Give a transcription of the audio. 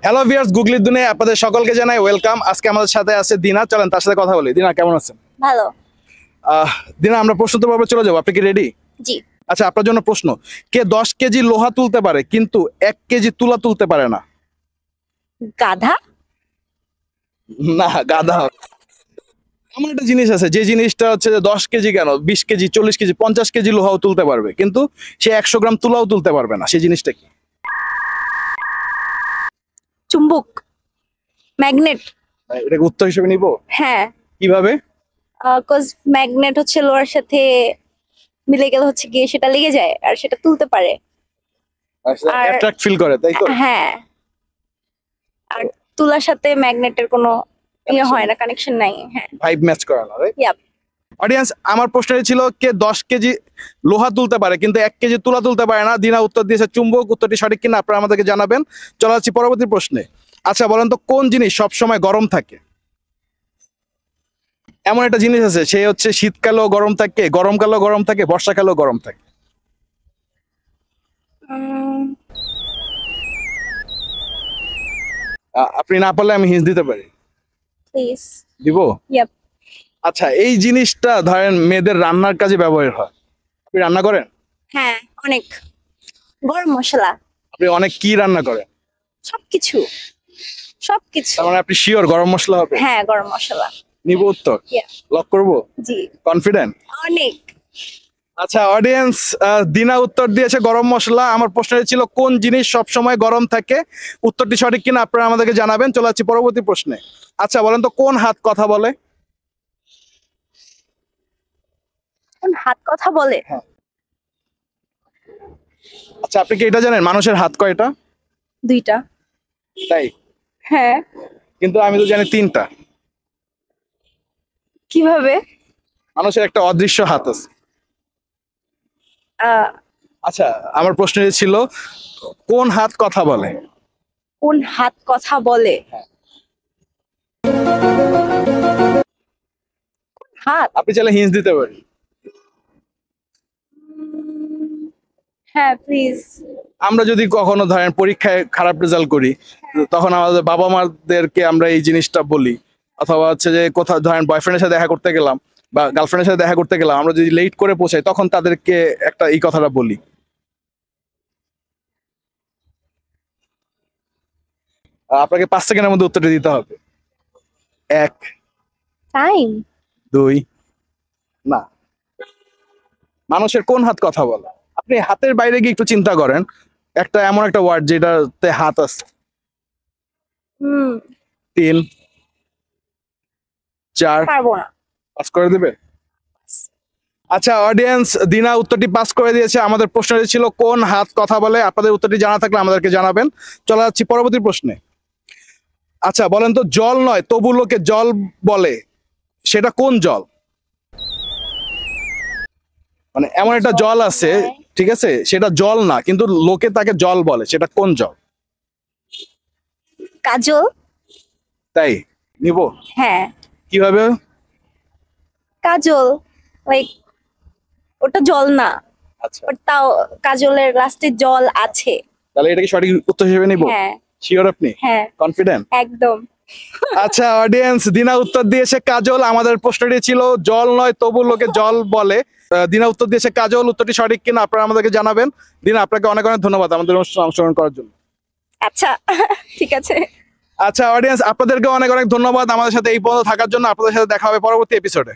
Hello viewers, গুগলির দুনিয়ায় আপনাদের সকলকে জানাই ওয়েলকাম। আজকে আমাদের সাথে আছে দিনা। চলেন তার সাথে কথা বলি। দিনা, কেমন আছেন? ভালো। দিনা, আমরা প্রশ্নোত্তর পর্বে চলে যাবো। আপনি কি রেডি? জি। আচ্ছা, আপনার জন্য প্রশ্ন। কে 10 কেজি লোহা তুলতে পারে কিন্তু 1 কেজি তুলা তুলতে পারে না? গাধা। না, গাধা। এমন একটা জিনিস আছে যে জিনিসটা হচ্ছে যে 10 কেজি কেন, 20 কেজি, 40 কেজি, 50 কেজি লোহাও তুলতে পারবে, কিন্তু সে 100 গ্রাম তুলাও তুলতে পারবে না। সেই জিনিসটা কি? চুম্বক। ম্যাগনেট। এটাকে উত্তর হিসেবে নিব? হ্যাঁ। কিভাবে? কজ ম্যাগনেট হচ্ছে লোহার সাথে মিলে গেলে হচ্ছে গিয়ে সেটা লেগে যায় আর সেটা তুলতে পারে। অ্যাট্রাক্ট ফিল করে, তাই তো? হ্যাঁ। আর তুলার সাথে ম্যাগনেটের কোনো ইয়ে হয় না, কানেকশন নাই। হ্যাঁ, ভাইব ম্যাচ করে না, রাইট? ইয়াপ। অডিয়েন্স, আমার প্রশ্নটি ছিল কে 10 কেজি লোহা তুলতে পারে কিন্তু 1 কেজি তুলা তুলতে পারে না। দিনা উত্তর দিয়েছে চুম্বক। উত্তরটি সঠিক কিনা আপনারা আমাদেরকে জানাবেন। চলে যাচ্ছি পরবর্তী প্রশ্নে। আচ্ছা, বলেন তো কোন জিনিস সব সময় গরম থাকে? এমন একটা জিনিস আছে, সে হচ্ছে শীতকালেও গরম থাকে, গরমকালেও গরম থাকে, বর্ষাকালেও গরম থাকে। আপনি না পারলে আমি হিন্ট দিতে পারি। প্লিজ। দিব? ইয়াপ। আচ্ছা, এই জিনিসটা ধরেন মেয়েদের রান্নার কাজে ব্যবহার হয়। আপনি রান্না করেন? হ্যাঁ, অনেক। গরম মশলা। আপনি অনেক কি রান্না করেন? সবকিছু। সবকিছু। তার মানে আপনি শিওর গরম মশলা হবে? হ্যাঁ, গরম মশলা। নিব উত্তর? Yeah. লক করবো? জি। কনফিডেন্ট? অনেক। আচ্ছা অডিয়েন্স, দিনা উত্তর দিয়েছে গরম মশলা। আমার প্রশ্ন ছিল কোন জিনিস সব সময় গরম থাকে। উত্তরটি সঠিক কিনা আপনারা আমাদেরকে জানাবেন। চলে যাচ্ছি পরবর্তী প্রশ্নে। আচ্ছা, বলেন তো কোন হাত কথা বলে? কোন হাত কথা বলে? হ্যাঁ। আচ্ছা, আপনি কি এটা জানেন মানুষের হাত কয়টা? 2টা। তাই? হ্যাঁ। কিন্তু আমি তো জানি 3টা। কিভাবে? মানুষের একটা অদৃশ্য হাত আছে। আহ, আচ্ছা, আমার প্রশ্ন ছিল কোন হাত কথা বলে? কোন হাত কথা বলে? হাত। আপনি চাইলে হিন্টস দিতে পারি। হ্যাঁ, প্লিজ। আমরা যদি কখনো ধরেন পরীক্ষায় খারাপ রেজাল্ট করি, তখন আমাদের বাবা মাদেরকে আমরা এই জিনিসটা বলি। অথবা হচ্ছে যে কোথাও ধরেন বয়ফ্রেন্ডের সাথে দেখা করতে গেলাম বা গার্লফ্রেন্ডের সাথে দেখা করতে গেলাম, আমরা যদি লেট করে পৌঁছাই তখন তাদেরকে একটা এই কথাটা বলি। আপনাকে 5 সেকেন্ডের মধ্যে উত্তরটা দিতে হবে। 1, টাইম। 2, না। মানুষের কোন হাত কথা বলে? আপনি হাতের বাইরে গিয়ে একটু চিন্তা করেন, একটা এমন একটা ওয়ার্ড যেটাতে হাত আছে। 3, 4, পারবো না। পাস করে দেবে? আচ্ছা অডিয়েন্স, দিনা উত্তরটি পাস করে দিয়েছে। আমাদের প্রশ্নটি ছিল কোন হাত কথা বলে। আপনাদের উত্তরটি জানা থাকলে আমাদেরকে জানাবেন। চলে যাচ্ছি পরবর্তী প্রশ্নে। আচ্ছা, বলেন তো জল নয় তবু লোকে জল বলে, সেটা কোন জল? মানে এমন একটা জল আছে, ঠিক আছে, সেটা জল না কিন্তু লোকে তাকে জল বলে, সেটা কোন জল? কাজল। তাই? নিব? হ্যাঁ, কিভাবে? কাজল। লাইক ওটা জল না, আচ্ছা, বাট তাও কাজলের লাস্টে জল আছে। তাহলে এটা কি সঠিক উত্তর হিসেবে নিব? হ্যাঁ। শিওর আপনি? হ্যাঁ, কনফিডেন্ট? একদম। আচ্ছা অডিয়েন্স, দিনা উত্তর দিয়েছে কাজল। আমাদের প্রশ্নটি ছিল জল নয় তবু লোকে জল বলে। দিনা উত্তর দিয়েছে কাজল। উত্তরটি সঠিক কিনা আপনারা আমাদেরকে জানাবেন। দিনা, আপনাকে অনেক অনেক ধন্যবাদ আমাদের অনুষ্ঠানে অংশগ্রহণ করার জন্য। আচ্ছা, ঠিক আছে। আচ্ছা অডিয়েন্স, আপনাদেরকে অনেক অনেক ধন্যবাদ আমাদের সাথে এই পর্যন্ত থাকার জন্য। আপনাদের সাথে দেখা হবে পরবর্তী এপিসোডে।